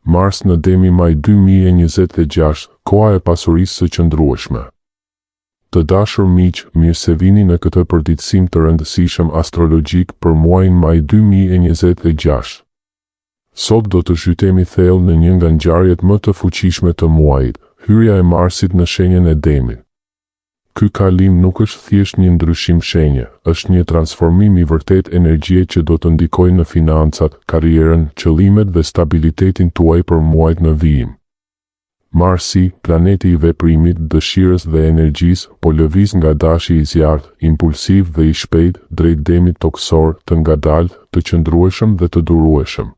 Mars në Demi maj 2026, koha e pasurisë së qëndrueshme. Të dashur miq, mirë se vini në këtë përditësim të rëndësishëm astrologjik për muajin maj 2026. Sot do të zhytemi thellë në një nga ngjarjet më të fuqishme të muajit, hyrja e Marsit në shenjën e Demit. Ky kalim nuk është thjesht një ndryshim shenje, është një transformim i vërtet energjie që do të ndikojë në financat, karrierën, qëllimet dhe stabilitetin tuaj për muajt në vijim. Marsi, planeti i veprimit, dëshirës dhe energjisë, po lëviz nga dashi i zjarrt, impulsiv dhe i shpejt drejt Demit toksor, të ngadaltë, të qëndrueshëm dhe të durueshëm.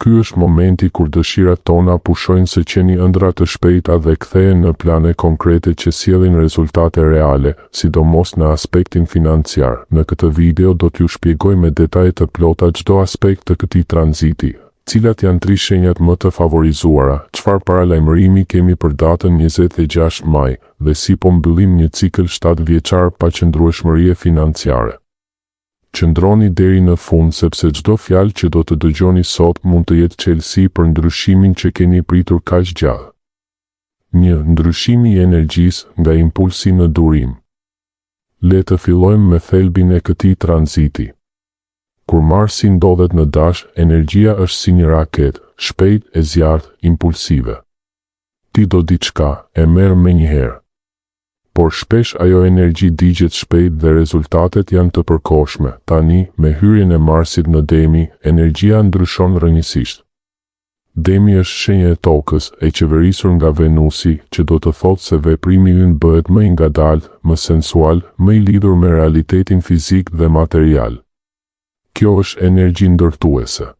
Ky është momenti kur dëshirat tona pushojnë së qeni ëndra të shpejta dhe kthehen në plane konkrete që sjellin rezultate reale, sidomos në aspektin financiar. Në këtë video do t'ju shpjegoj me detaje të plota çdo aspekt të këtij tranziti, cilat janë 3 shenjat më të favorizuara, çfarë paralajmërimi kemi për datën 26 maj, dhe si po mbyllim një cikël 7 vjeçar pa qëndrueshmërie financiare. Qëndroni deri në fund sepse çdo fjalë që do të dëgjoni sot mund të jetë çelësi për ndryshimin që keni pritur kaq gjallë. 1. Ndryshimi i energjisë nga impulsi në durim. Le të fillojmë me thelbin e këtij tranziti. Kur Marsi ndodhet në dash, energjia është si një raket, shpejt e zjarrt, impulsive. Ti do diçka, e merr menjëherë. Por shpesh ajo energji digjet shpejt dhe rezultatet janë të përkohshme. Tani, me hyrjen e Marsit në Demi, energjia ndryshon rrënjësisht. Demi është shenja e tokës, e qeverisur nga Venusi, që do të thotë se veprimi ynë bëhet më i ngadaltë, më sensual, më i lidhur me realitetin fizik dhe material. Kjo është energji ndërtuese.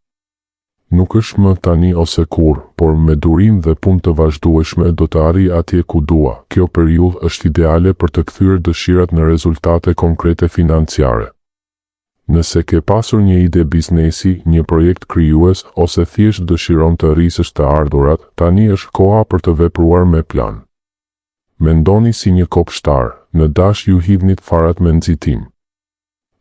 Nuk është më tani ose kur, por me durim dhe punë të vazhdueshme do të arrijë atje ku dua. Kjo periudhë është ideale për të kthyer dëshirat në rezultate konkrete financiare. Nëse ke pasur një ide biznesi, një projekt krijues ose thjesht dëshiron të rrisësh të ardhurat, tani është koha për të vepruar me plan. Mendoni si një kopshtar, në dash ju hidhnit farat me nxitim.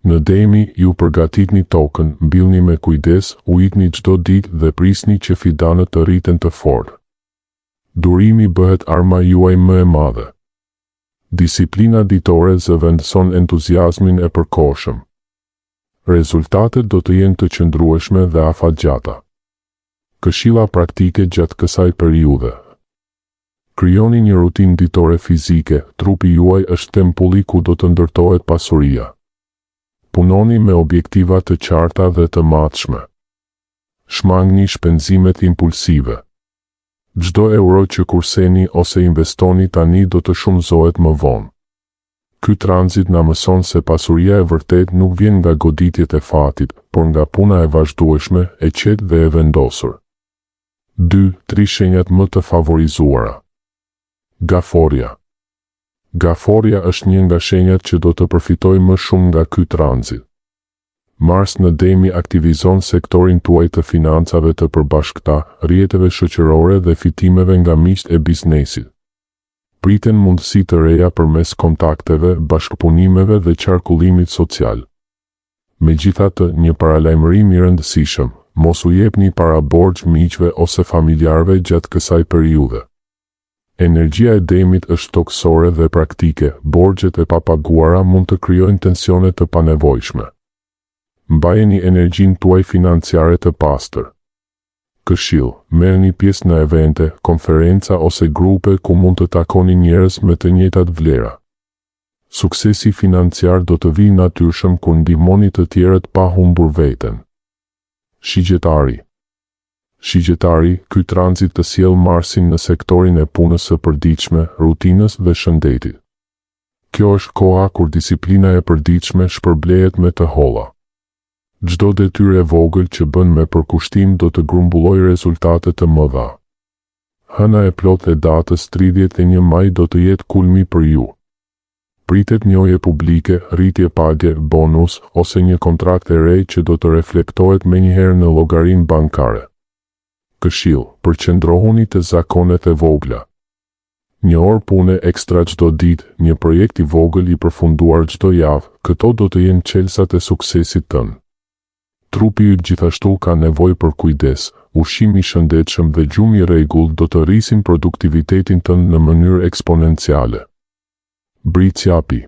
Në Demi, ju përgatitni tokën, mbillni me kujdes, ujitni çdo ditë dhe prisni që fidanët të rriten të fortë. Durimi bëhet arma juaj më e madhe. Disiplina ditore zëvendëson entuziazmin e përkohshëm. Rezultatet do të jenë të qëndrueshme dhe afatgjata. Këshilla praktike gjatë kësaj periudhe. Krijoni një rutinë ditore fizike, trupi juaj është tempulli ku do të ndërtohet pasuria. Punoni me objektiva të qarta dhe të matshme. Shmangni shpenzimet impulsive. Çdo euro që kurseni ose investoni tani do të shumëzohet më vonë. Ky tranzit na mëson se pasuria e vërtet nuk vjen nga goditjet e fatit, por nga puna e vazhdueshme, e qetë dhe e vendosur. 2. 3 shenjat më të favorizuara. Gaforja. Gaforja është një nga shenjat që do të përfitojë më shumë nga ky tranzit. Mars në Demi aktivizon sektorin tuaj të financave të përbashkëta, rrjeteve shoqërore dhe fitimeve nga miqtë e biznesit. Priten mundësi të reja përmes kontakteve, bashkëpunimeve dhe qarkullimit social. Megjithatë, një paralajmërim i rëndësishëm, mos u jepni para borxh miqve ose familjarëve gjatë kësaj periudhe. Energjia e Demit është toksore dhe praktike, borxhet e papaguara mund të krijojnë tensione të panevojshme. Mbajeni energjinë tuaj financiare të pastër. Këshill, merrni pjesë në evente, konferenca ose grupe ku mund të takoni njerëz me të njëjtat vlera. Suksesi financiar do të vijë natyrshëm kur ndihmoni të tjerët pa humbur veten. Shigjetari. Shigjetari, ky tranzit të sjell Marsin në sektorin e punës së përditshme, rutinës dhe shëndetit. Kjo është koha kur disiplina e përditshme shpërblehet me të holla. Çdo detyrë e vogël që bën me përkushtim do të grumbullojë rezultate të mëdha. Hëna e plotë e datës 31 maj do të jetë kulmi për ju. Pritet njohje publike, rritje pagë, bonus ose një kontrakt e re që do të reflektohet menjëherë në llogarinë bankare. Këshill, përqendrohuni te zakonet e vogla. Një orë pune ekstra çdo ditë, një projekt i vogël i përfunduar çdo javë, këto do të jenë çelësat e suksesit tënd. Trupi yt gjithashtu ka nevojë për kujdes, ushqim i shëndetshëm dhe gjumë i rregull do të rrisin produktivitetin tënd në mënyrë eksponenciale. Bricjapi.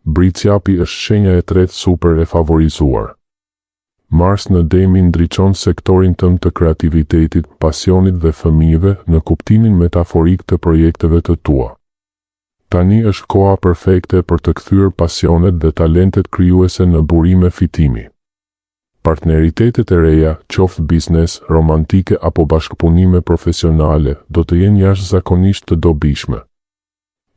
Bricjapi është shenja e tretë super e favorizuar. Mars në Demi ndriçon sektorin tënd të kreativitetit, pasionit dhe fëmijëve në kuptimin metaforik të projekteve të tua. Tani është koha perfekte për të kthyer pasionet dhe talentet krijuese në burime fitimi. Partneritetet e reja, qoftë biznes, romantike apo bashkëpunime profesionale, do të jenë jashtëzakonisht të dobishme.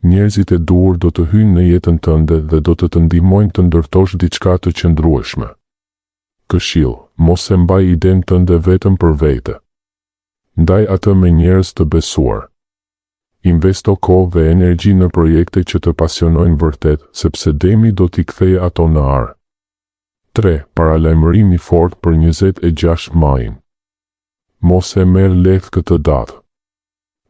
Njerëzit e duhur do të hyjnë në jetën tënde dhe do të ndihmojnë të ndërtosh diçka të qëndrueshme. Këshill, mos e mbaj idenë tënde vetëm për vete. Ndaj atë me njerëz të besuar. Investo kohë dhe energji në projekte që të pasionojnë vërtet, sepse Demi do t'i kthejë ato në ar. 3. Paralajmërim i fortë për 26 majin. Mos e merr lehtë këtë datë.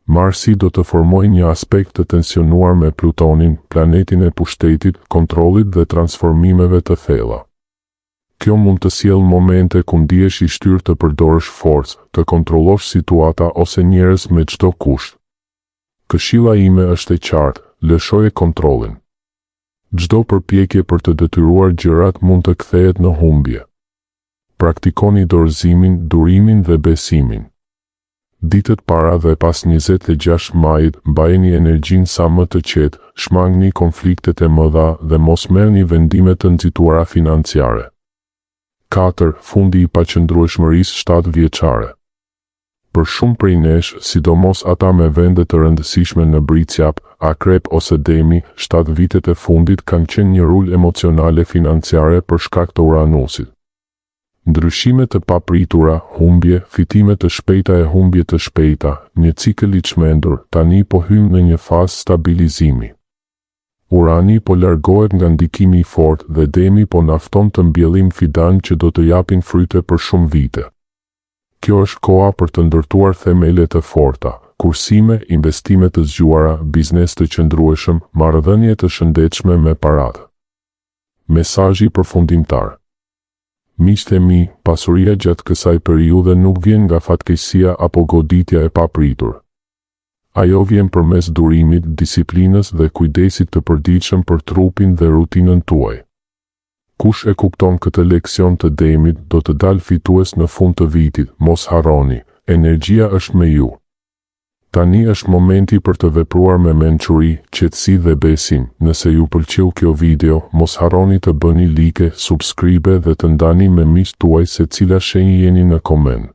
Marsi do të formojë një aspekt të tensionuar me Plutonin, planetin e pushtetit, kontrollit dhe transformimeve të thella. Kjo mund të sjellë momente ku ndihesh i shtyrë të përdorësh forcë, të kontrollosh situata ose njerëz me çdo kusht. Këshilla ime është e qartë, lëshoje kontrollin. Çdo përpjekje për të detyruar gjërat mund të kthehet në humbje. Praktikoni dorëzimin, durimin dhe besimin. Ditët para dhe pas 26 majit, mbajeni energjinë sa më të qetë, shmangni konfliktet e mëdha dhe mos merrni vendime të nxituara financiare. 4. Fundi i paqëndrueshmërisë 7 vjeçare. Për shumë prej nesh, sidomos ata me vende të rëndësishme në Bricjap, Akrep ose Demi, 7 vitet e fundit kanë qenë një rul emocionale financiare për shkak të Uranusit. Ndryshime të papritura, humbje, fitime të shpejta e humbje të shpejta, një cikël i çmendur, tani po hym në një fazë stabilizimi. Urani po largohet nga ndikimi i fortë dhe Demi po na fton të mbjellim fidan që do të japin fryte për shumë vite. Kjo është koha për të ndërtuar themele të forta, kursime, investime të zgjuara, biznes të qëndrueshëm, marrëdhënie të shëndetshme me paratë. Mesazhi përfundimtar. Miqtë e mi, pasuria gjatë kësaj periudhe nuk vjen nga fatkeqësia apo goditja e papritur. Ajo vjen përmes durimit, disiplinës dhe kujdesit të përditshëm për trupin dhe rutinën tuaj. Kush e kupton këtë leksion të Demit do të dalë fitues në fund të vitit, mos harroni, energjia është me ju. Tani është momenti për të vepruar me mençuri, qetësi dhe besim. Nëse ju pëlqeu kjo video, mos harroni të bëni like, subscribe dhe të ndani me miqtë tuaj se cila shenjë jeni në koment.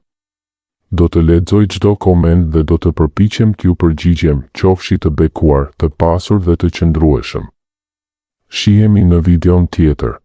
Do të lexoj çdo koment dhe do të përpiqem t'ju përgjigjem, qofshi të bekuar, të pasur dhe të qëndrueshëm. Shihemi në videon tjetër.